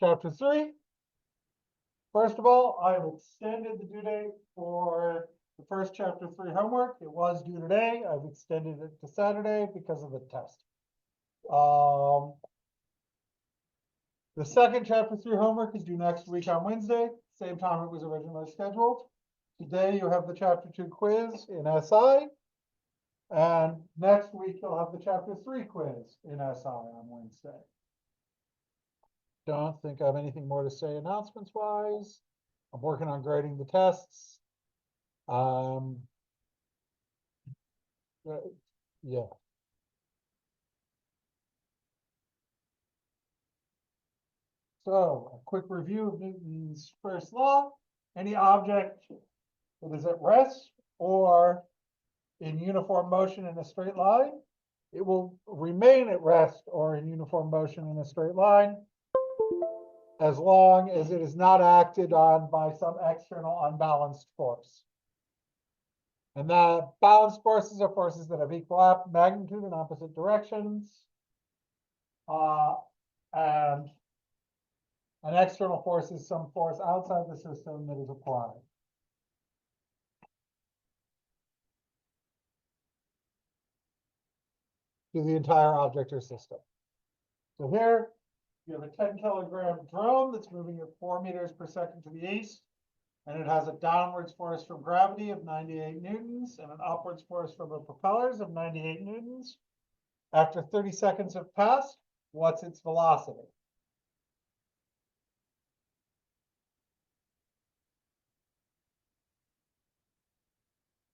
Chapter 3. First of all, I've extended the due date for the first chapter 3 homework. It was due today. I've extended it to Saturday because of the test. The second chapter 3 homework is due next week on Wednesday, same time it was originally scheduled. Today you have the chapter 2 quiz in SI. And next week you'll have the chapter 3 quiz in SI on Wednesday. Don't think I have anything more to say announcements wise. I'm working on grading the tests. Yeah. So a quick review of Newton's first law. Any object that is at rest or in uniform motion in a straight line, it will remain at rest or in uniform motion in a straight line as long as it is not acted on by some external unbalanced force. And the balanced forces are forces that have equal magnitude in opposite directions. And an external force is some force outside the system that is applied. To the entire object or system. So here you have a 10-kilogram drone that's moving at 4 meters per second to the east, and it has a downwards force from gravity of 98 newtons and an upwards force from the propellers of 98 newtons. After 30 seconds have passed, what's its velocity?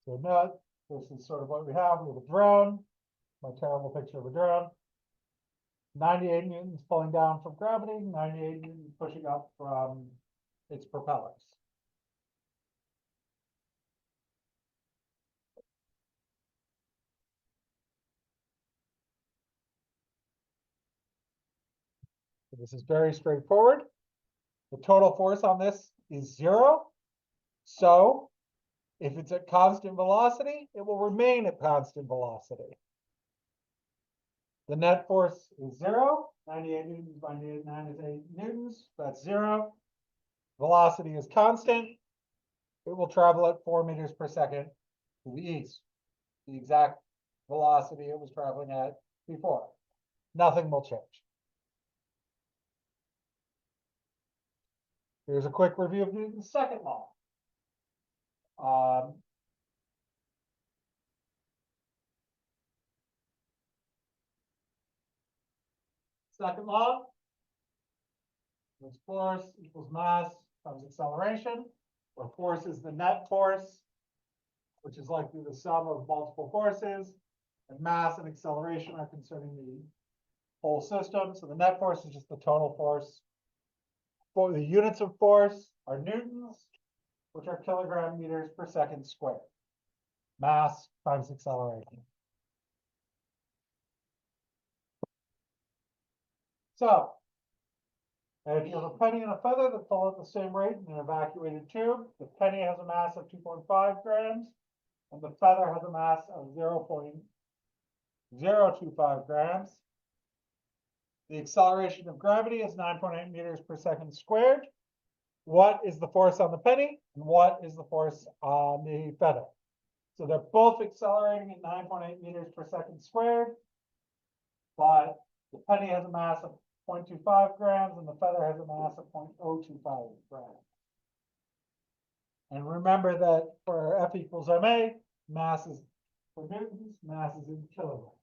So note, this is sort of what we have. We have a drone, my terrible picture of a drone. 98 newtons pulling down from gravity, 98 newtons pushing up from its propellers. So this is very straightforward. The total force on this is 0. So if it's at constant velocity, it will remain at constant velocity. The net force is 0. 98 newtons by 98 newtons. That's 0. Velocity is constant. It will travel at 4 meters per second to the east. The exact velocity it was traveling at before. Nothing will change. Here's a quick review of Newton's second law. Second law is force equals mass times acceleration, where force is the net force, which is likely the sum of multiple forces, and mass and acceleration are concerning the whole system. So the net force is just the total force. For the units of force are newtons, which are kilogram meters per second squared. Mass times acceleration. So if you have a penny and a feather that fall at the same rate in an evacuated tube, the penny has a mass of 2.5 grams, and the feather has a mass of 0.025 grams. The acceleration of gravity is 9.8 meters per second squared. What is the force on the penny? And what is the force on the feather? So they're both accelerating at 9.8 meters per second squared, but the penny has a mass of 0.25 grams and the feather has a mass of 0.025 grams. And remember that for F equals ma, mass is for newtons, mass is in kilograms.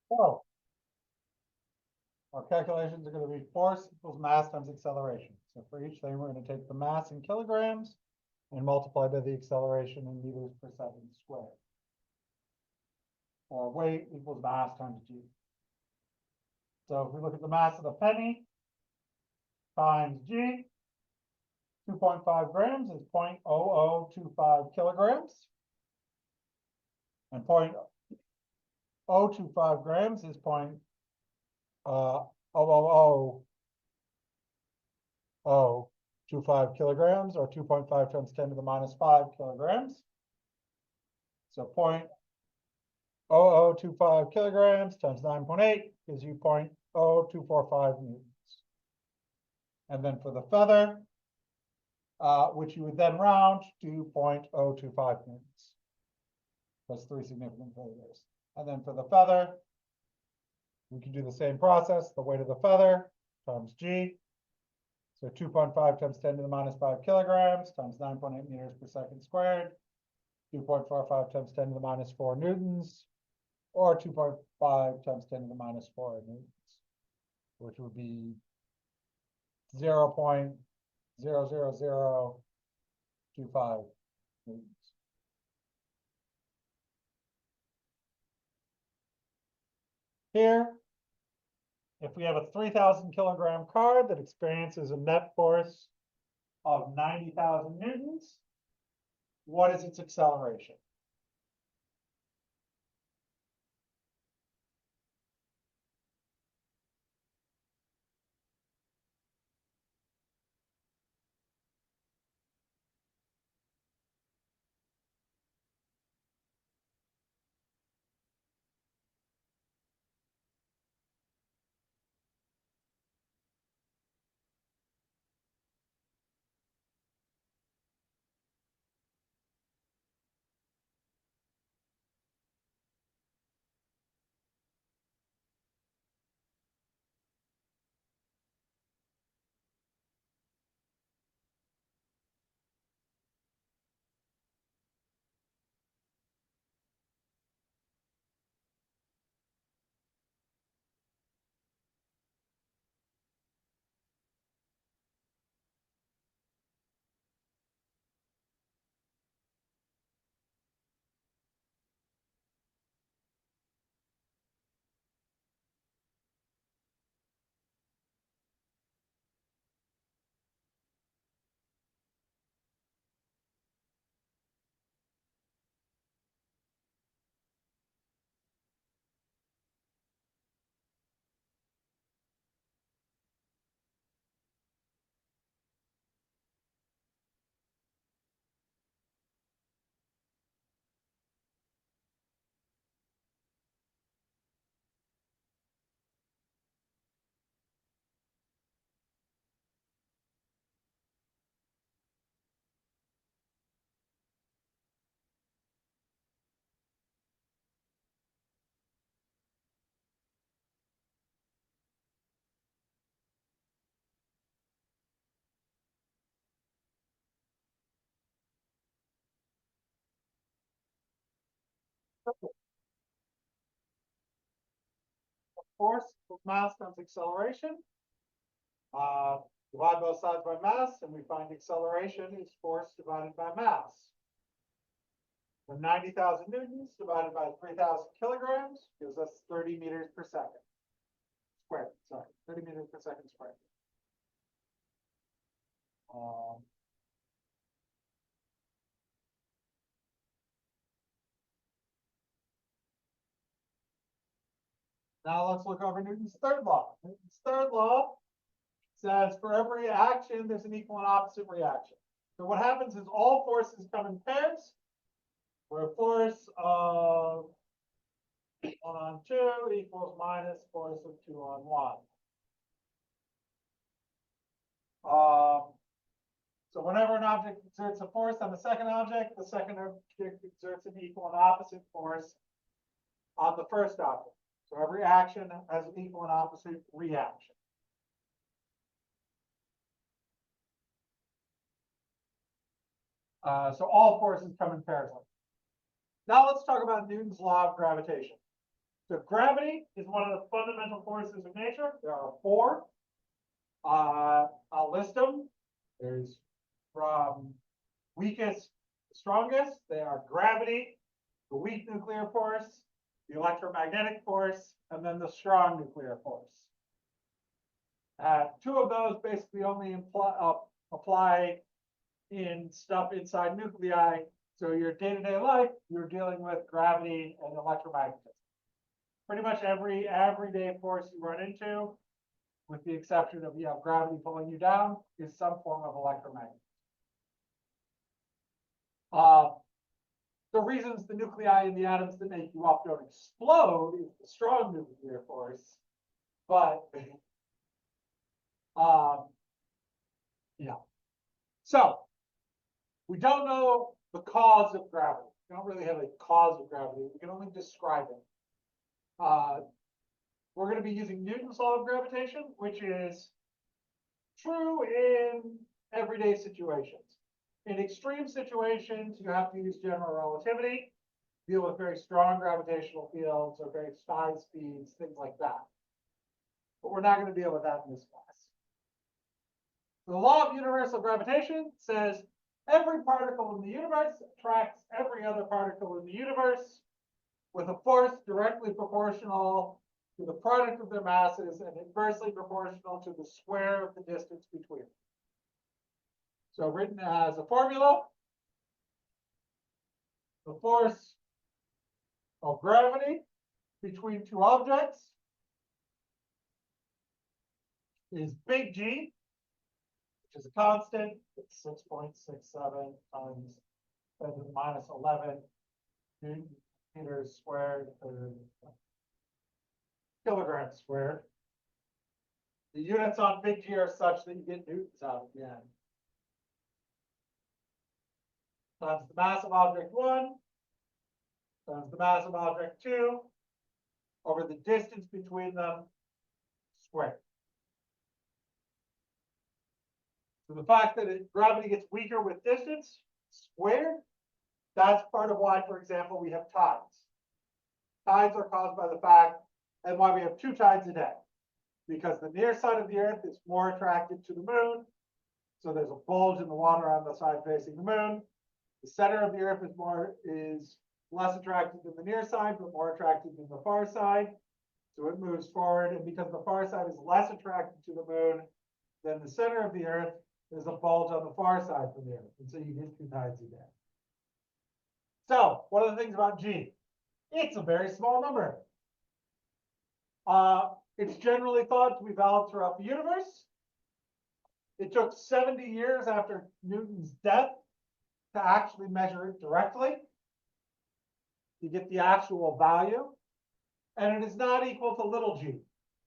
So our calculations are going to be force equals mass times acceleration. So for each thing, we're going to take the mass in kilograms and multiply by the acceleration in meters per second squared. Or weight equals mass times g. So if we look at the mass of the penny times g, 2.5 grams is 0.0025 kilograms. And 0.025 grams is 0.00025 kilograms, or 2.5 times 10 to the minus 5 kilograms. So 0.0025 kilograms times 9.8 gives you 0.0245 newtons. And then for the feather, which you would then round to 0.025 newtons. That's 3 significant failures. And then for the feather, we can do the same process, the weight of the feather times g. So 2.5 times 10 to the minus 5 kilograms times 9.8 meters per second squared, 2.45 times 10 to the minus 4 newtons, or 2.5 times 10 to the minus 4 newtons, which would be 0.00025 newtons. Here, if we have a 3,000 kilogram car that experiences a net force of 90,000 newtons, what is its acceleration? Force equals mass times acceleration. Divide both sides by mass, and we find acceleration is force divided by mass. The 90,000 newtons divided by 3,000 kilograms gives us 30 meters per second squared. Sorry, 30 meters per second squared. Now let's look over Newton's third law. Newton's third law says for every action, there's an equal and opposite reaction. So what happens is all forces come in pairs, where force of 1 on 2 equals minus force of 2 on 1. So whenever an object exerts a force on the second object exerts an equal and opposite force on the first object. So every action has an equal and opposite reaction. So all forces come in pairs. Now let's talk about Newton's law of gravitation. So gravity is one of the fundamental forces of nature. There are four. I'll list them. There's from weakest to strongest. They are gravity, the weak nuclear force, the electromagnetic force, and then the strong nuclear force. Two of those basically only apply in stuff inside nuclei. So your day-to-day life, you're dealing with gravity and electromagnetism. Pretty much every everyday force you run into, with the exception of gravity pulling you down, is some form of electromagnetism. The reasons the nuclei in the atoms that make you up don't explode is the strong nuclear force, but yeah. So we don't know the cause of gravity. We don't really have a cause of gravity. We can only describe it. We're going to be using Newton's law of gravitation, which is true in everyday situations. In extreme situations, you have to use general relativity, deal with very strong gravitational fields or very high speeds, things like that. But we're not going to deal with that in this class. The law of universal gravitation says every particle in the universe attracts every other particle in the universe with a force directly proportional to the product of their masses and inversely proportional to the square of the distance between them. So written as a formula, the force of gravity between two objects is big G, which is a constant. It's 6.67 times 10 to the minus 11 meters squared per kilogram squared. The units on big G are such that you get newtons out at the end. Times the mass of object 1 times the mass of object 2 over the distance between them squared. So the fact that gravity gets weaker with distance squared, that's part of why, for example, we have tides. Tides are caused by the fact, and why we have two tides a day, because the near side of the Earth is more attracted to the moon. So there's a bulge in the water on the side facing the moon. The center of the Earth is less attracted than the near side, but more attracted than the far side. So it moves forward, and because the far side is less attracted to the moon than the center of the Earth, there's a bulge on the far side from the Earth, and so you get two tides a day. So one of the things about G, it's a very small number. It's generally thought to be valid throughout the universe. It took 70 years after Newton's death to actually measure it directly, to get the actual value. And it is not equal to little g.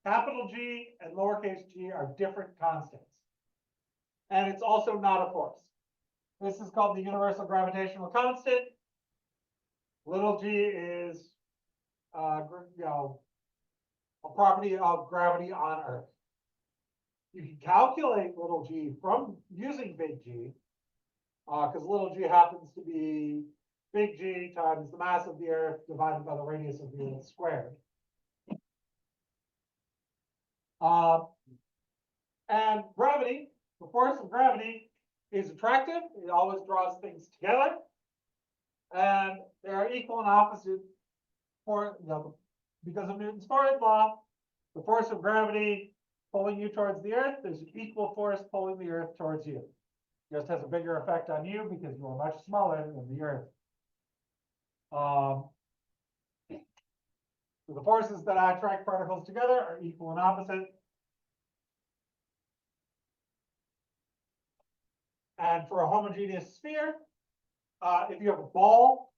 Capital G and lowercase g are different constants. And it's also not a force. This is called the universal gravitational constant. Little g is a property of gravity on Earth. You can calculate little g from using big G, because little g happens to be big G times the mass of the Earth divided by the radius of the Earth squared. And gravity, the force of gravity, is attractive. It always draws things together. And there are equal and opposite because of Newton's fourth law, the force of gravity pulling you towards the Earth, there's an equal force pulling the Earth towards you. It just has a bigger effect on you because you are much smaller than the Earth. So the forces that attract particles together are equal and opposite. And for a homogeneous sphere, if you have a ball,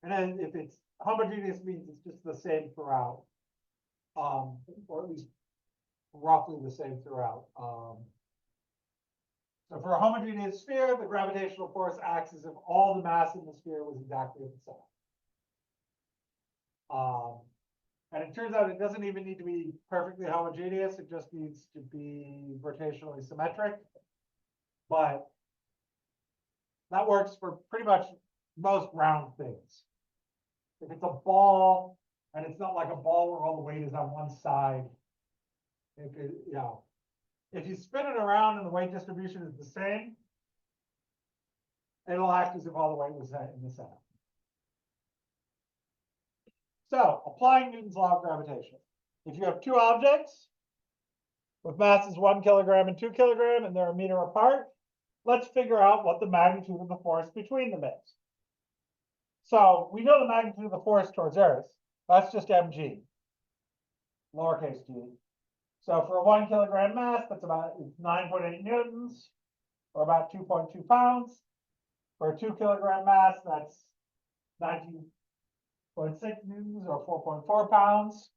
and then if it's homogeneous means it's just the same throughout, or at least roughly the same throughout. So for a homogeneous sphere, the gravitational force acts as if all the mass in the sphere was exactly the same. And it turns out it doesn't even need to be perfectly homogeneous. It just needs to be rotationally symmetric. But that works for pretty much most round things. If it's a ball, And it's not like a ball where all the weight is on one side. If you spin it around and the weight distribution is the same, it'll act as if all the weight was in the center. So, applying Newton's law of gravitation. If you have two objects with masses 1 kilogram and 2 kilogram, and they're a meter apart, let's figure out what the magnitude of the force between them is. So we know the magnitude of the force towards Earth. That's just mg, lowercase g. So for a 1 kilogram mass, that's about 9.8 newtons, or about 2.2 pounds. For a 2 kilogram mass, that's 19.6 newtons, or 4.4 pounds.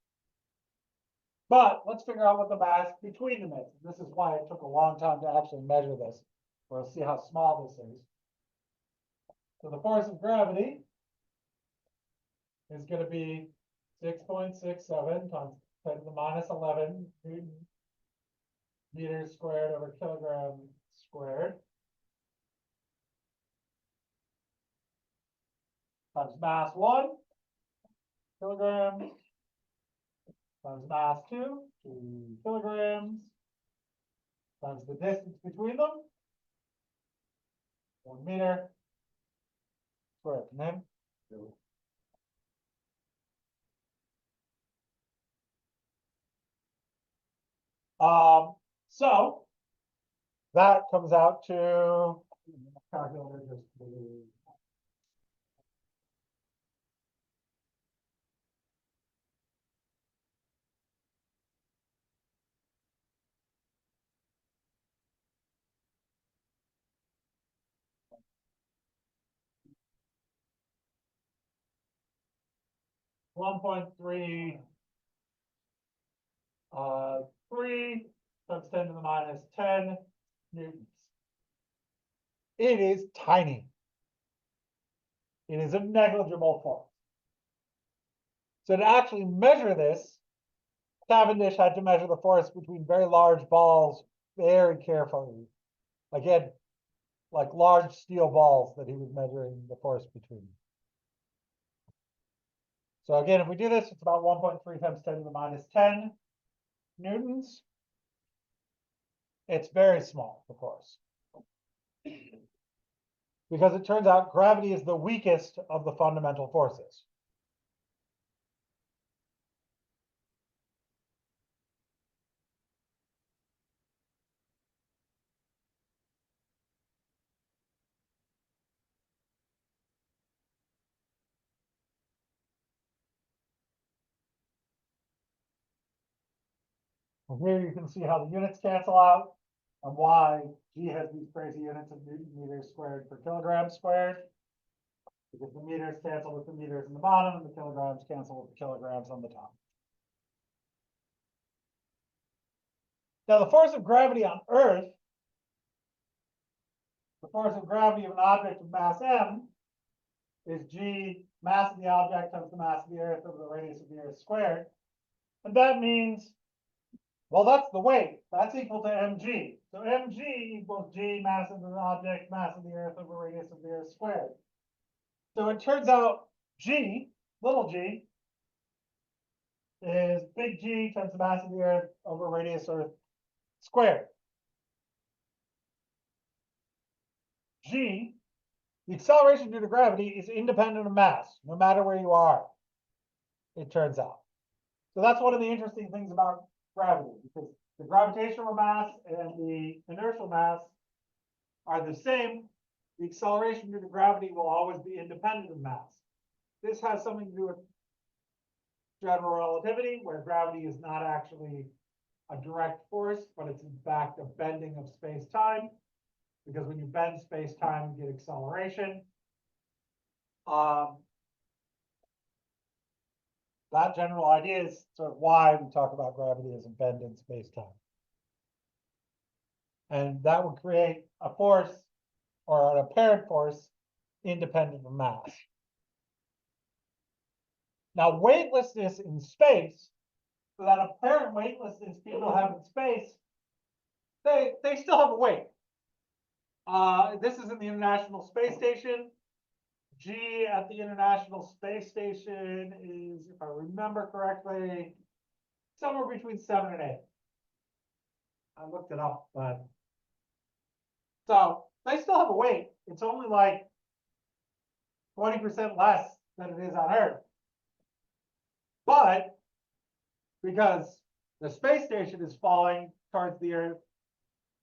But let's figure out what the mass between them is. This is why it took a long time to actually measure this. We'll see how small this is. So the force of gravity is going to be 6.67 times 10 to the minus 11 Newton meters squared over kilogram squared times mass 1 kilograms times mass 2 kilograms times the distance between them 1 meter squared. Name? So that comes out to calculator just 1.3 3 times 10 to the minus 10 newtons. It is tiny. It is a negligible force. So to actually measure this, Cavendish had to measure the force between very large balls very carefully. Again, like large steel balls that he was measuring the force between. So again, if we do this, it's about 1.3 times 10 to the minus 10 newtons. It's very small, the force. Because it turns out gravity is the weakest of the fundamental forces. And here you can see how the units cancel out and why G has these crazy units of Newton meters squared per kilogram squared. Because the meters cancel with the meters in the bottom and the kilograms cancel with the kilograms on the top. Now the force of gravity on Earth, the force of gravity of an object of mass m is G, mass of the object times the mass of the Earth over the radius of the Earth squared. And that means, well, that's the weight. That's equal to mg. So mg equals G, mass of the object, mass of the Earth over radius of the Earth squared. So it turns out G, little g, is big G times the mass of the Earth over radius Earth squared. G, the acceleration due to gravity, is independent of mass, no matter where you are, it turns out. So that's one of the interesting things about gravity, because the gravitational mass and the inertial mass are the same. The acceleration due to gravity will always be independent of mass. This has something to do with general relativity, where gravity is not actually a direct force, but it's in fact a bending of space-time. Because when you bend space-time, you get acceleration. That general idea is sort of why we talk about gravity as a bend in space-time. And that would create a force or an apparent force independent of mass. Now, weightlessness in space, so that apparent weightlessness people have in space, they still have a weight. This is in the International Space Station. G at the International Space Station is, if I remember correctly, somewhere between 7 and 8. I looked it up, but so they still have a weight. It's only like 20% less than it is on Earth. But because the space station is falling towards the Earth,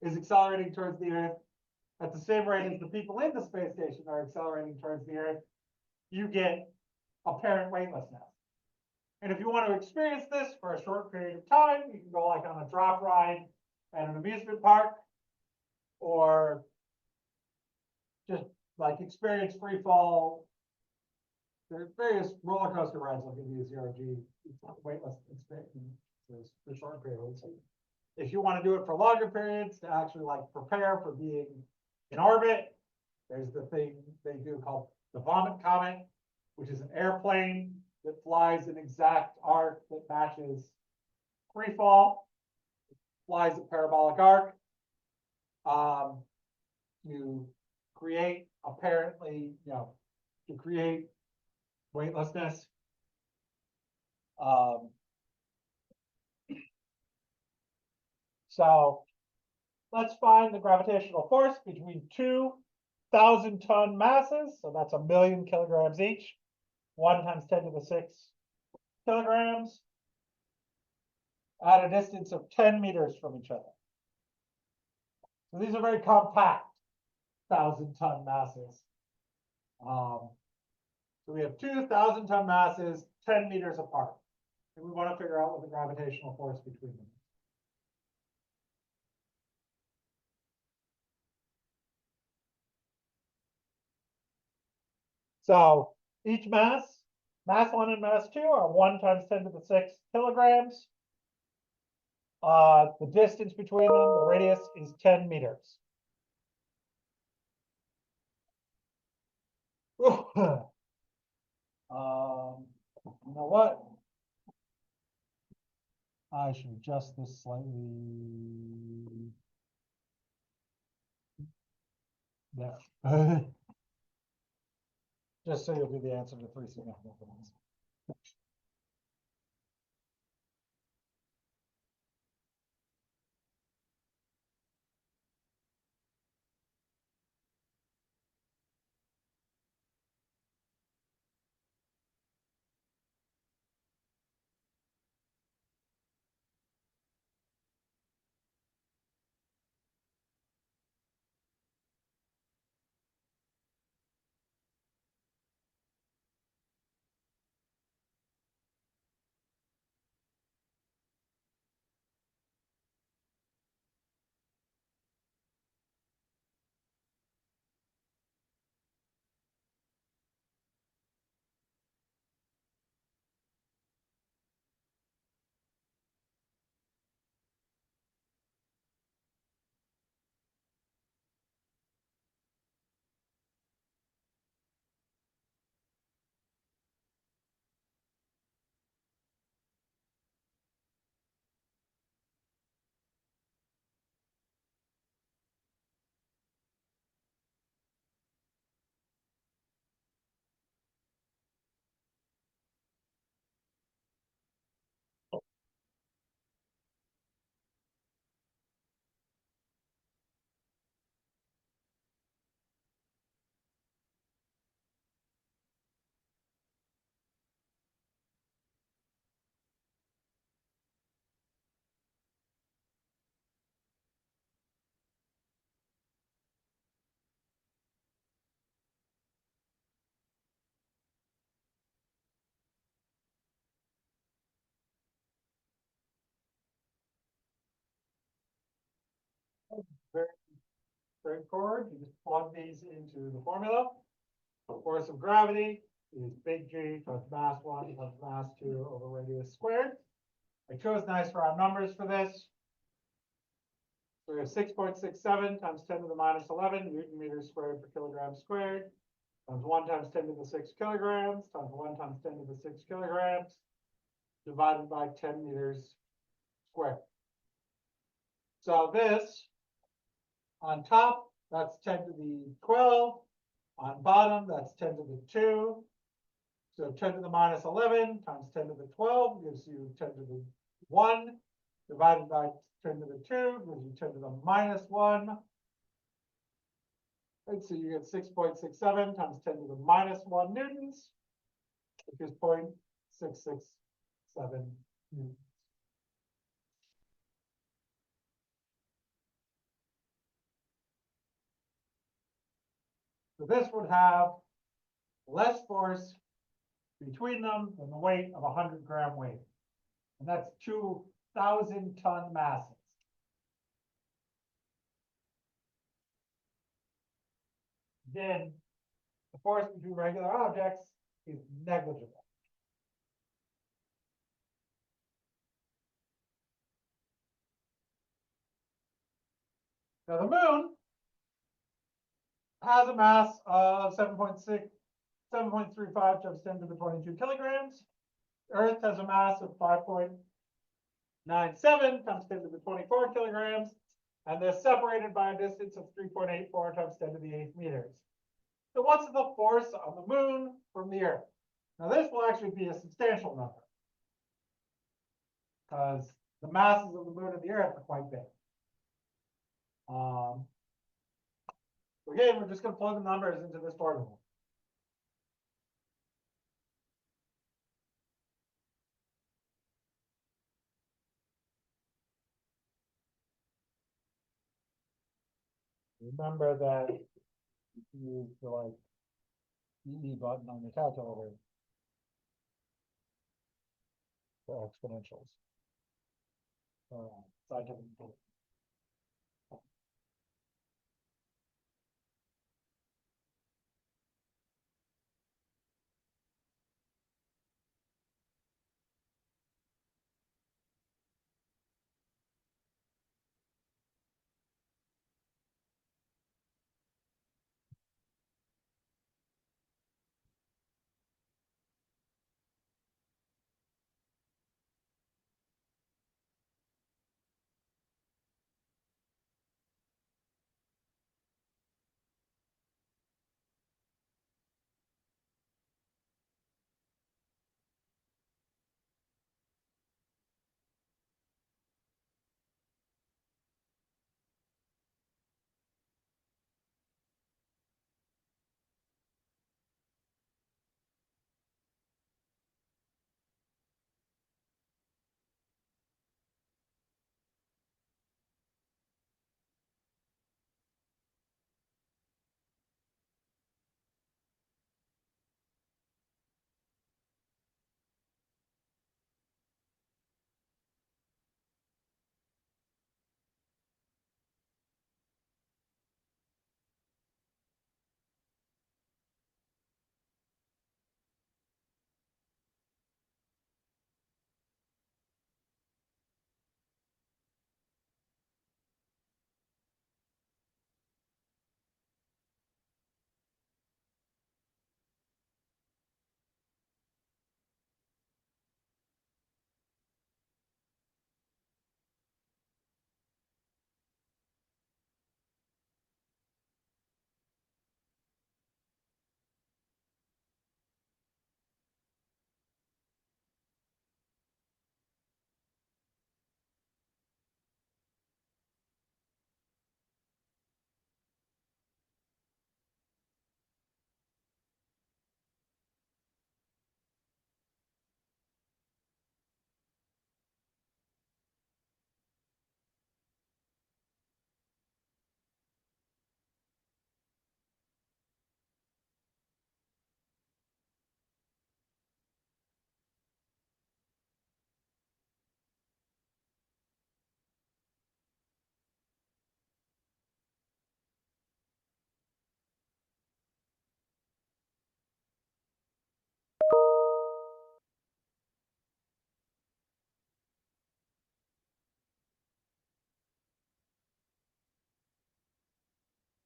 is accelerating towards the Earth at the same rate as the people in the space station are accelerating towards the Earth, you get apparent weightlessness. And if you want to experience this for a short period of time, you can go like on a drop ride at an amusement park, or just like experience free fall. There are various roller coaster rides will give you 0G weightless experience for short periods. If you want to do it for longer periods to actually like prepare for being in orbit, there's the thing they do called the Vomit Comet, which is an airplane that flies an exact arc that matches free fall, flies a parabolic arc to create apparently, to create weightlessness. So let's find the gravitational force between 2,000-ton masses. So that's 1,000,000 kilograms each. 1 times 10 to the 6 kilograms at a distance of 10 meters from each other. So these are very compact 1,000-ton masses. So we have 2,000-ton masses 10 meters apart. And we want to figure out what the gravitational force between them is. So each mass 1 and mass 2 are 1 times 10 to the 6 kilograms. The distance between them, the radius, is 10 meters. You know what? I should adjust this slightly. Yeah. Just so you'll be the answer to 3 significant things. Very straightforward. You just plug these into the formula. The force of gravity is big G times mass 1 times mass 2 over radius squared. I chose nice round numbers for this. So we have 6.67 times 10 to the minus 11 Newton meters squared per kilogram squared, times 1 times 10 to the 6 kilograms, times 1 times 10 to the 6 kilograms, divided by 10 meters squared. So this on top, that's 10 to the 12 On bottom, that's 10 to the 2. So 10 to the minus 11 times 10 to the 12 gives you 10 to the 1 divided by 10 to the 2 gives you 10 to the minus 1. Right, so you get 6.67 times 10 to the minus 1 newtons, which is 0.667 newtons. So this would have less force between them than the weight of a 100-gram weight. And that's 2,000-ton masses. Then the force between regular objects is negligible. Now the moon has a mass of 7.35 times 10 to the 22 kilograms. Earth has a mass of 5.97 times 10 to the 24 kilograms. And they're separated by a distance of 3.84 times 10 to the 8th meters. So what's the force on the moon from the Earth? Now this will actually be a substantial number, because the masses of the moon and the Earth are quite big. Again, we're just going to plug the numbers into this formula. Remember that you can use the EE button on your calculator for exponentials. Scientific.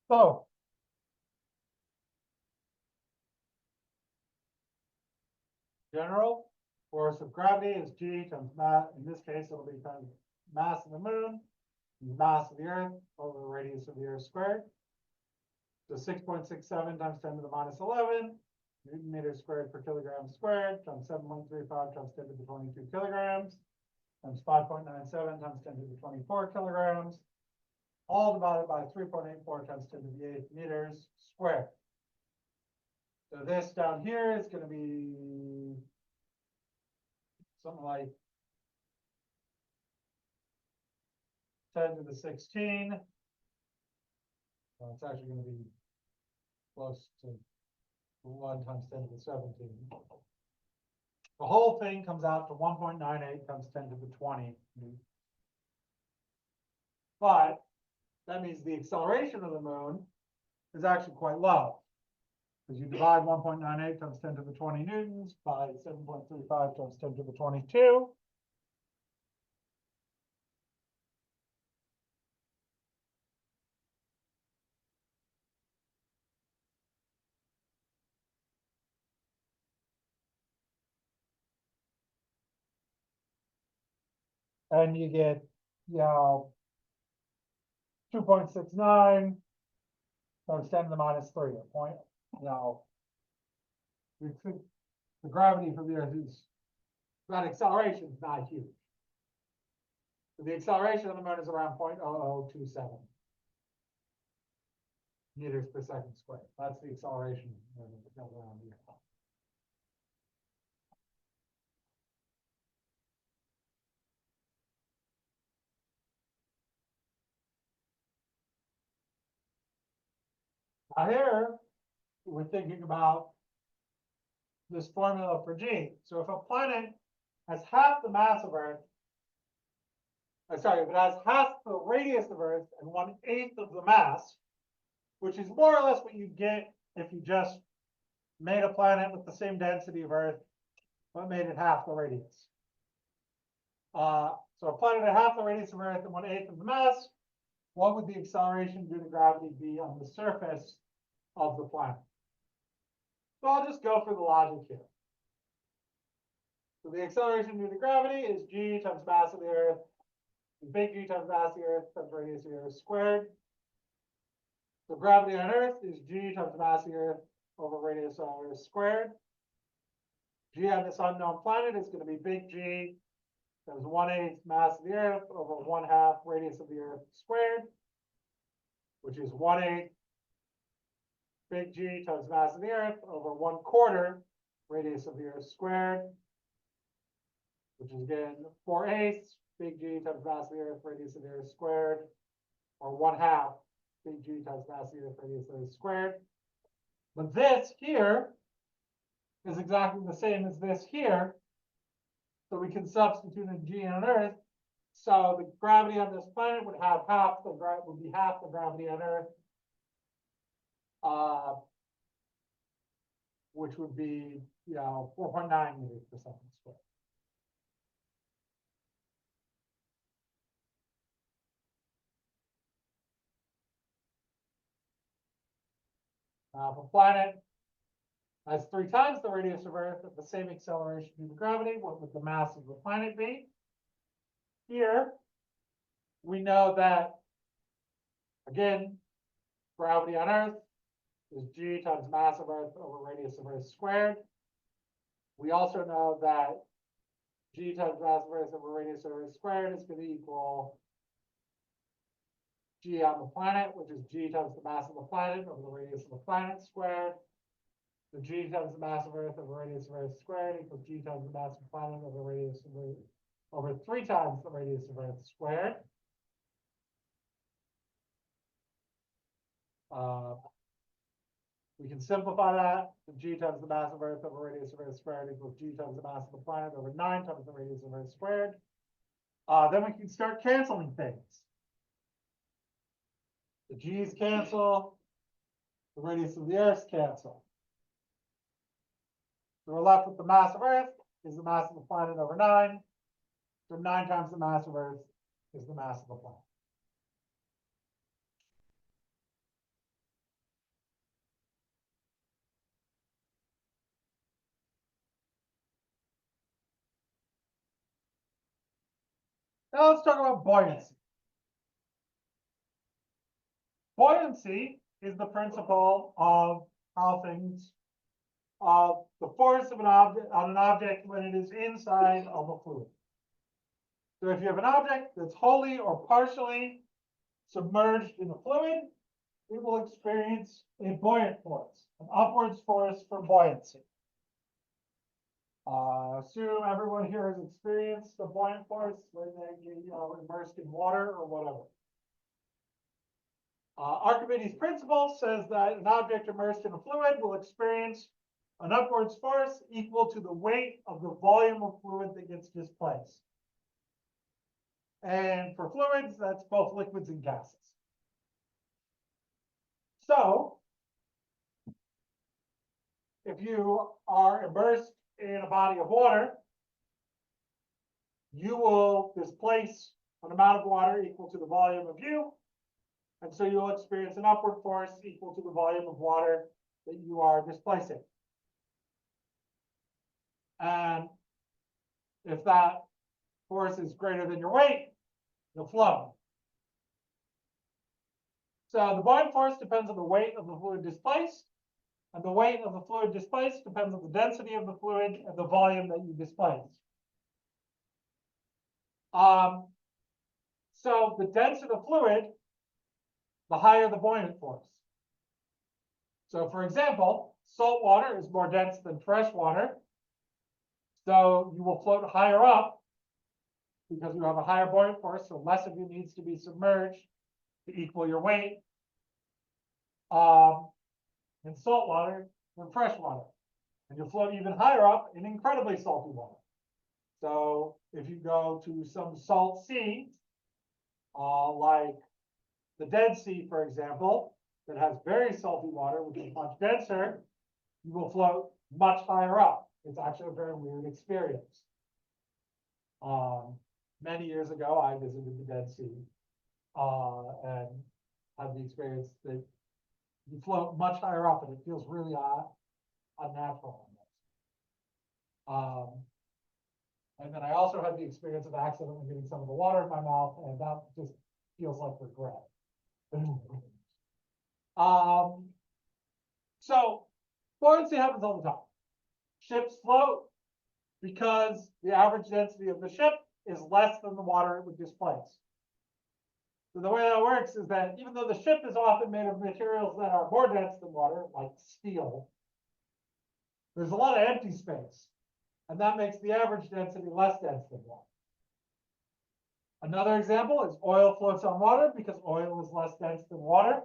So general force of gravity is G times mass. In this case, it'll be times mass of the moon, mass of the Earth over the radius of the Earth squared. So 6.67 times 10 to the minus 11 Newton meters squared per kilogram squared times 7.35 times 10 to the 22 kilograms times 5.97 times 10 to the 24 kilograms, all divided by 3.84 times 10 to the 8th meters squared. So this down here is going to be something like 10 to the 16. Well, it's actually going to be close to 1 times 10 to the 17. The whole thing comes out to 1.98 times 10 to the 20. But that means the acceleration of the moon is actually quite low. Because you divide 1.98 times 10 to the 20 newtons by 7.35 times 10 to the 22. And you get, 2.69 times 10 to the minus 3. We think the gravity for the Earth is, that acceleration is not huge. So the acceleration of the moon is around 0.0027 meters per second squared. That's the acceleration around here. Now here, we're thinking about this formula for G. So if a planet has half the mass of Earth, if it has half the radius of Earth and 1/8 of the mass, which is more or less what you get if you just made a planet with the same density of Earth, but made it half the radius. So a planet at half the radius of Earth and 1/8 of the mass, what would the acceleration due to gravity be on the surface of the planet? So I'll just go for the logic here. So the acceleration due to gravity is G times mass of the Earth, big G times mass of the Earth times radius of the Earth squared. So gravity on Earth is G times mass of the Earth over radius of the Earth squared. G on this unknown planet is going to be big G times 1/8 mass of the Earth over 1/2 radius of the Earth squared, which is 1/8 big G times mass of the Earth over 1/4 radius of the Earth squared, which is again 4/8 big G times mass of the Earth radius of the Earth squared, or 1/2 big G times mass of the Earth radius of the Earth squared. But this here is exactly the same as this here. So we can substitute in G on Earth. So the gravity on this planet would have half the gravity on Earth, which would be 4.9 meters per second squared. If a planet has 3 times the radius of Earth at the same acceleration due to gravity, what would the mass of the planet be? Here, we know that, again, gravity on Earth is G times mass of Earth over radius of Earth squared. We also know that G times mass of Earth over radius of Earth squared is going to equal G on the planet, which is G times the mass of the planet over the radius of the planet squared. So G times the mass of Earth over radius of Earth squared equals G times the mass of the planet over radius of Earth over 3 times the radius of Earth squared. We can simplify that. G times the mass of Earth over radius of Earth squared equals G times the mass of the planet over 9 times the radius of Earth squared. Then we can start canceling things. The G's cancel. The radius of the Earth cancel. So we're left with the mass of Earth is the mass of the planet over 9. So 9 times the mass of Earth is the mass of the planet. Now let's talk about buoyancy. Buoyancy is the principle of how things, the force of an object on an object when it is inside of a fluid. So if you have an object that's wholly or partially submerged in a fluid, it will experience a buoyant force, an upwards force for buoyancy. Assume everyone here has experienced a buoyant force when they get immersed in water or whatever. Archimedes' principle says that an object immersed in a fluid will experience an upwards force equal to the weight of the volume of fluid that gets displaced. And for fluids, that's both liquids and gases. So, if you are immersed in a body of water, you will displace an amount of water equal to the volume of you. And so you'll experience an upward force equal to the volume of water that you are displacing. And if that force is greater than your weight, you'll float. So the buoyant force depends on the weight of the fluid displaced, and the weight of the fluid displaced depends on the density of the fluid and the volume that you displace. So the denser the fluid, the higher the buoyant force. So for example, salt water is more dense than fresh water. So you will float higher up because you have a higher buoyant force, so less of you needs to be submerged to equal your weight in salt water than fresh water. And you'll float even higher up in incredibly salty water. So if you go to some salt sea, like the Dead Sea, for example, that has very salty water, which is much denser, you will float much higher up. It's actually a very weird experience. Many years ago, I visited the Dead Sea and had the experience that you float much higher up and it feels really unnatural. And then I also had the experience of accidentally getting some of the water in my mouth, and that just feels like regret. So buoyancy happens all the time. Ships float because the average density of the ship is less than the water it would displace. So the way that works is that even though the ship is often made of materials that are more dense than water, like steel, there's a lot of empty space. And that makes the average density less dense than water. Another example is oil floats on water because oil is less dense than water.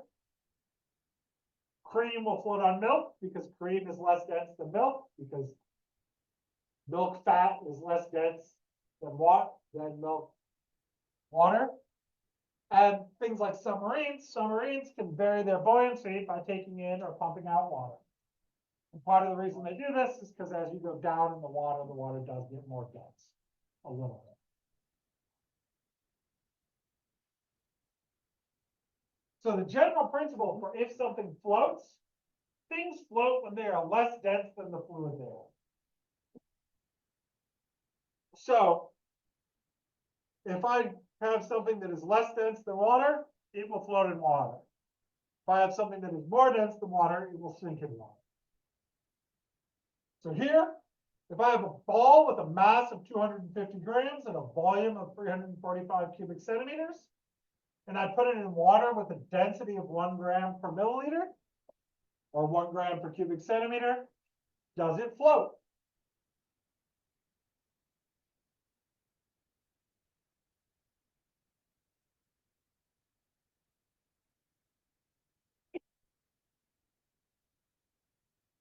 Cream will float on milk because cream is less dense than milk, because milk fat is less dense than milk water. And things like submarines can vary their buoyancy by taking in or pumping out water. And part of the reason they do this is because as you go down in the water does get more dense a little bit. So the general principle for if something floats, things float when they are less dense than the fluid they are. So if I have something that is less dense than water, it will float in water. If I have something that is more dense than water, it will sink in water. So here, if I have a ball with a mass of 250 grams and a volume of 345 cubic centimeters, and I put it in water with a density of 1 gram per milliliter, or 1 gram per cubic centimeter, does it float?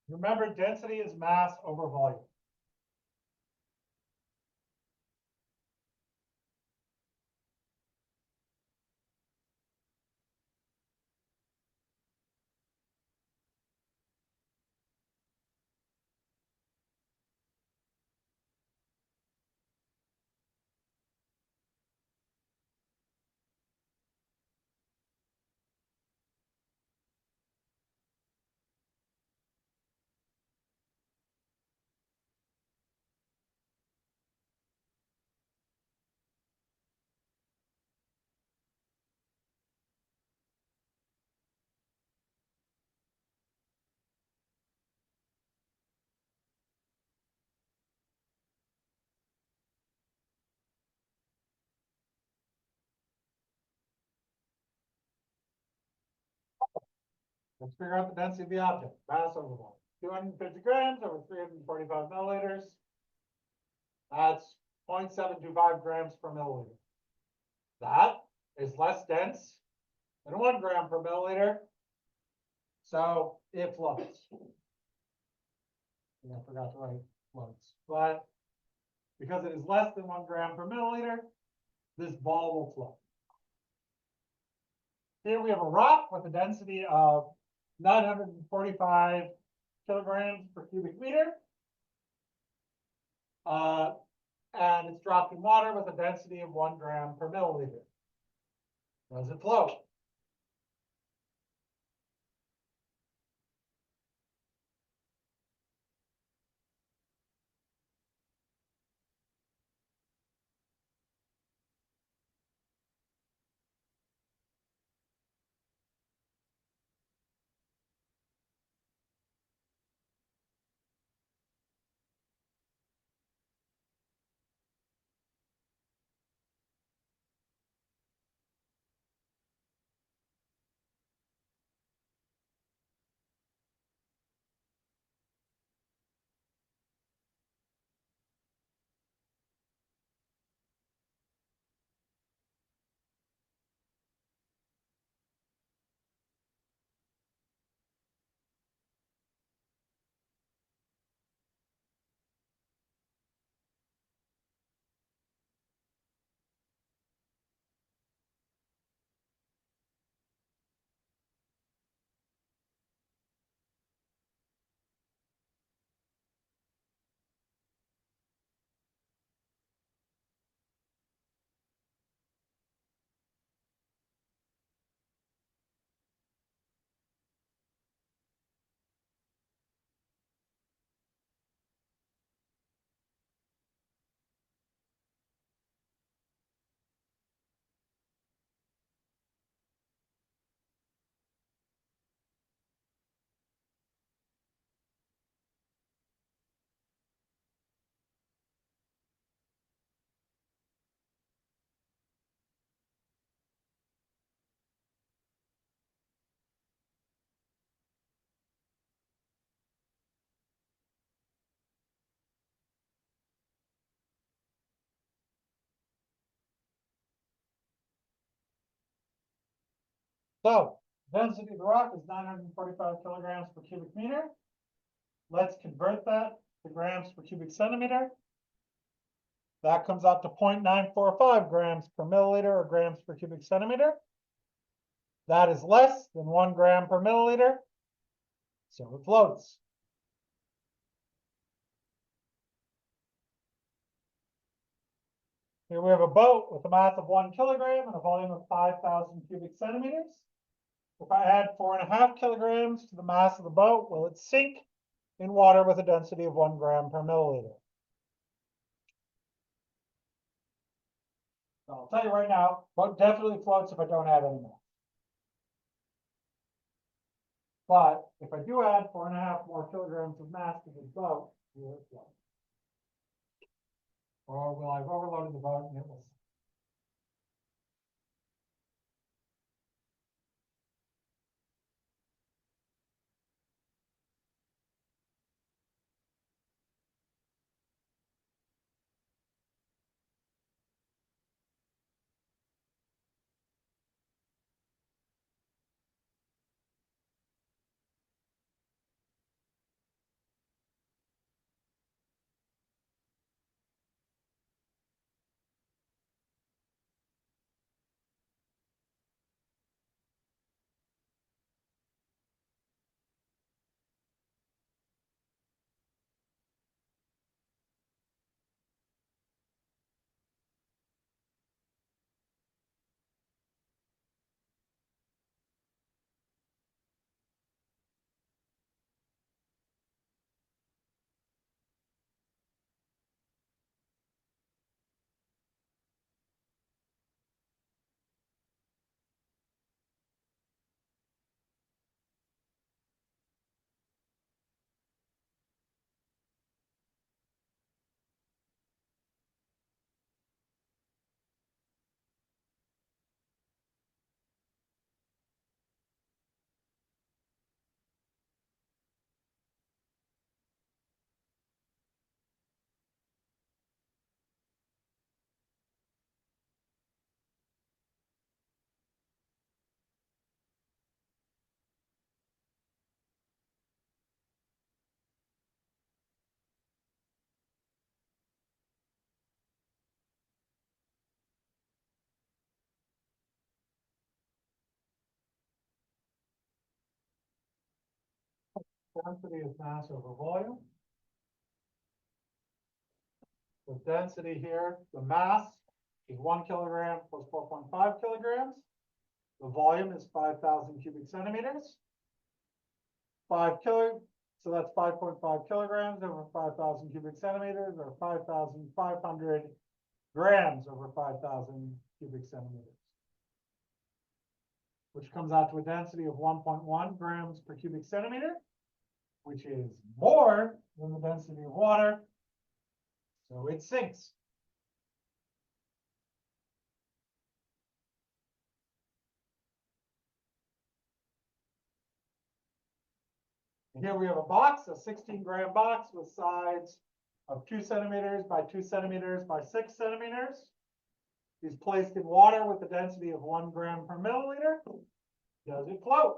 Remember, density is mass over volume. Let's figure out the density of the object. Mass over volume. 250 grams over 345 milliliters. That's 0.725 grams per milliliter. That is less dense than 1 gram per milliliter. So it floats. Yeah, I forgot to write floats. But because it is less than 1 gram per milliliter, this ball will float. Here we have a rock with a density of 945 kilograms per cubic meter. And it's dropped in water with a density of 1 gram per milliliter. Does it float? So density of the rock is 945 kilograms per cubic meter. Let's convert that to grams per cubic centimeter. That comes out to 0.945 grams per milliliter or grams per cubic centimeter. That is less than 1 gram per milliliter. So it floats. Here we have a boat with a mass of 1 kilogram and a volume of 5,000 cubic centimeters. If I add 4.5 kilograms to the mass of the boat, will it sink in water with a density of 1 gram per milliliter? So I'll tell you right now, boat definitely floats if I don't add any mass. But if I do add 4.5 more kilograms of mass to the boat, will it float? Or will I have overloaded the boat and it will sink? Density is mass over volume. The density here, the mass is 1 kilogram plus 4.5 kilograms. The volume is 5,000 cubic centimeters. So that's 5.5 kilograms over 5,000 cubic centimeters, or 5,500 grams over 5,000 cubic centimeters, which comes out to a density of 1.1 grams per cubic centimeter, which is more than the density of water. So it sinks. And here we have a box, a 16-gram box with sides of 2 centimeters by 2 centimeters by 6 centimeters. Is placed in water with a density of 1 gram per milliliter. Does it float?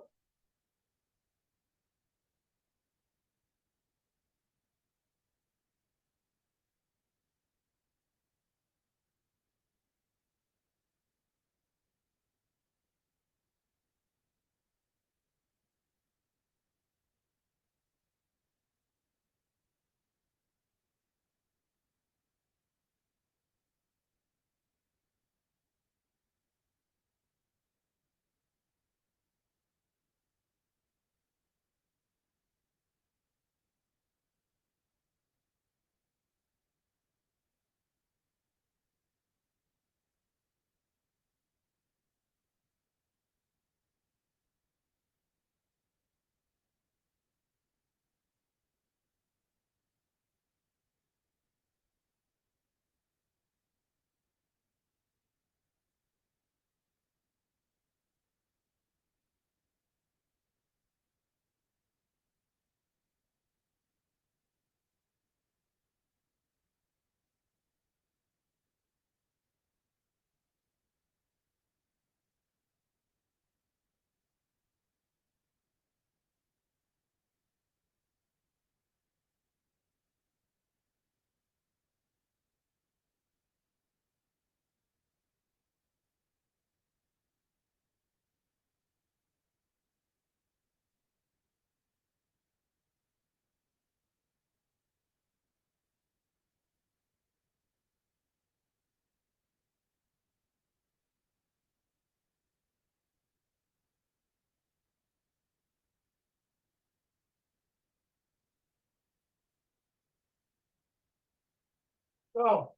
So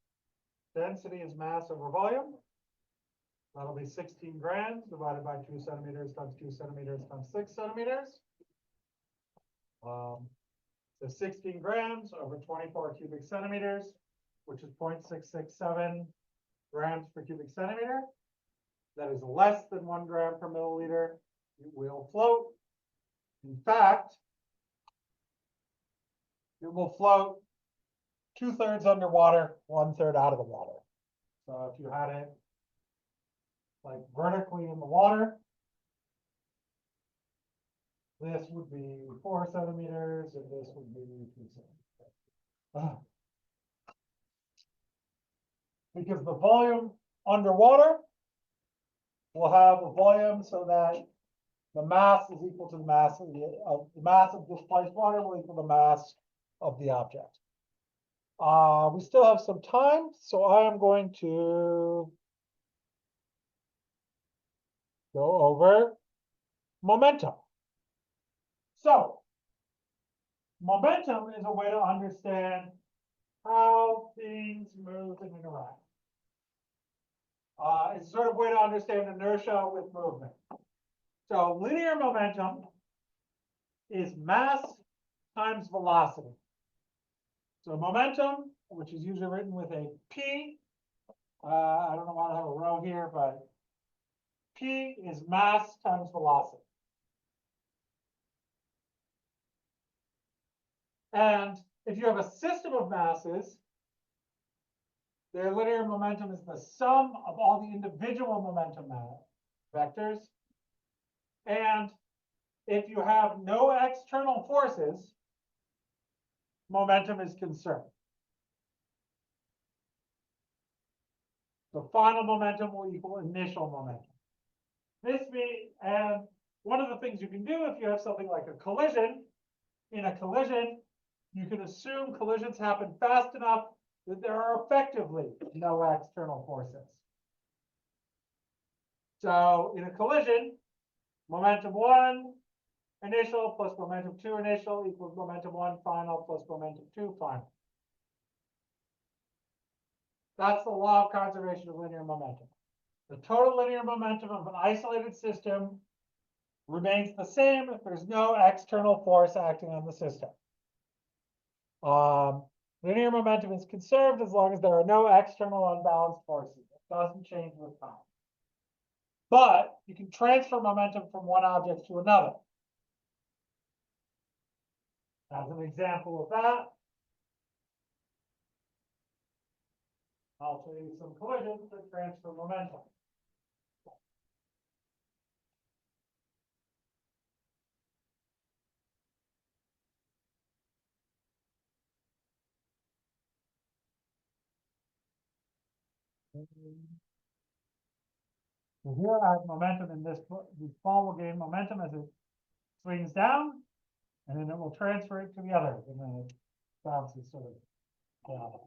density is mass over volume. That'll be 16 grams divided by 2 centimeters times 2 centimeters times 6 centimeters. So 16 grams over 24 cubic centimeters, which is 0.667 grams per cubic centimeter. That is less than 1 gram per milliliter. It will float. In fact, it will float 2/3 underwater, 1/3 out of the water. So if you had it like vertically in the water, this would be 4 centimeters, and this would be 2 centimeters. Because the volume underwater will have a volume so that the mass is equal to the mass of the mass of displaced water will equal the mass of the object. We still have some time, so I am going to go over momentum. So, momentum is a way to understand how things move and interact. It's sort of a way to understand inertia with movement. So linear momentum is mass times velocity. So momentum, which is usually written with a P, I don't know why I have a row here, but P is mass times velocity. And if you have a system of masses, their linear momentum is the sum of all the individual momentum vectors. And if you have no external forces, momentum is conserved. So final momentum will equal initial momentum. This means, and one of the things you can do if you have something like a collision in a collision, you can assume collisions happen fast enough that there are effectively no external forces. So in a collision, momentum 1 initial plus momentum 2 initial equals momentum 1 final plus momentum 2 final. That's the law of conservation of linear momentum. The total linear momentum of an isolated system remains the same if there's no external force acting on the system. Linear momentum is conserved as long as there are no external unbalanced forces. It doesn't change with time. But you can transfer momentum from one object to another. As an example of that, I'll show you some collisions that transfer momentum. So here I have momentum in this ball will gain momentum as it swings down, and then it will transfer it to the other, and then it bounces sort of down.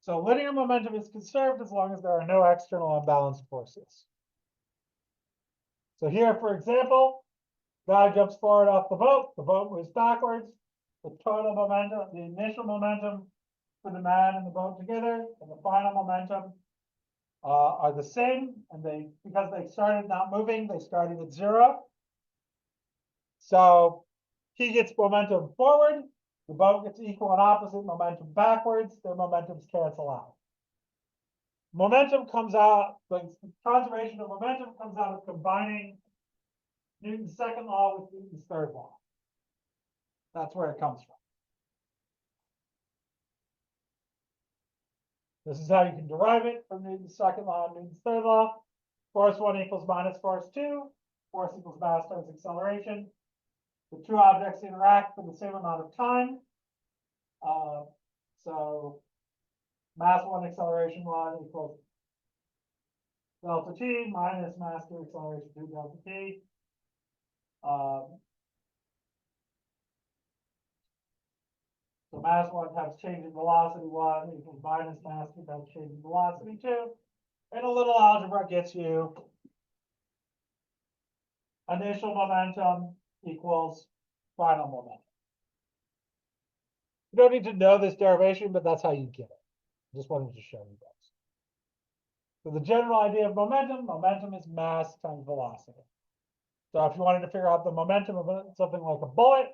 So linear momentum is conserved as long as there are no external unbalanced forces. So here, for example, guy jumps forward off the boat moves backwards. The total momentum, the initial momentum for the man and the boat together, and the final momentum are the same, and because they started not moving, they started at 0. So he gets momentum forward, the boat gets equal and opposite momentum backwards, their momentums cancel out. Momentum comes out, the conservation of momentum comes out of combining Newton's second law with Newton's third law. That's where it comes from. This is how you can derive it from Newton's second law and Newton's third law. Force 1 equals minus force 2. Force equals mass times acceleration. The two objects interact for the same amount of time. So mass 1 acceleration 1 equals delta t minus mass 2 acceleration 2 delta t. So mass 1 times change in velocity 1 equals minus mass 2 times change in velocity 2. And a little algebra gets you initial momentum equals final momentum. You don't need to know this derivation, but that's how you get it. Just wanted to show you guys. So the general idea of momentum is mass times velocity. So if you wanted to figure out the momentum of something like a bullet,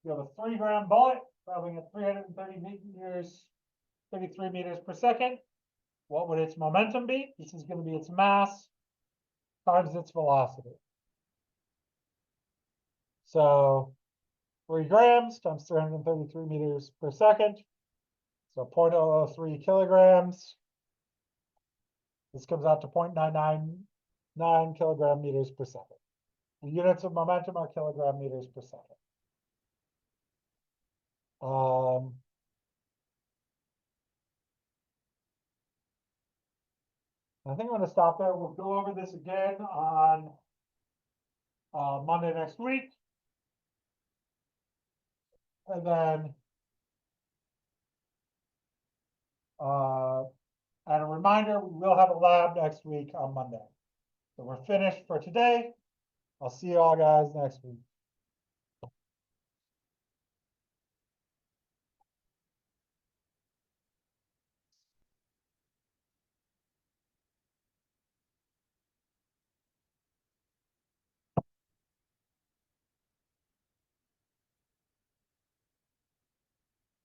you have a 3-gram bullet traveling at 33 meters per second. What would its momentum be? This is going to be its mass times its velocity. So 3 grams times 333 meters per second. So 0.003 kilograms. This comes out to 0.999 kilogram meters per second. The units of momentum are kilogram meters per second. I think I'm going to stop there. We'll go over this again on Monday next week. And then and a reminder, we will have a lab next week on Monday. So we're finished for today. I'll see you all guys next week.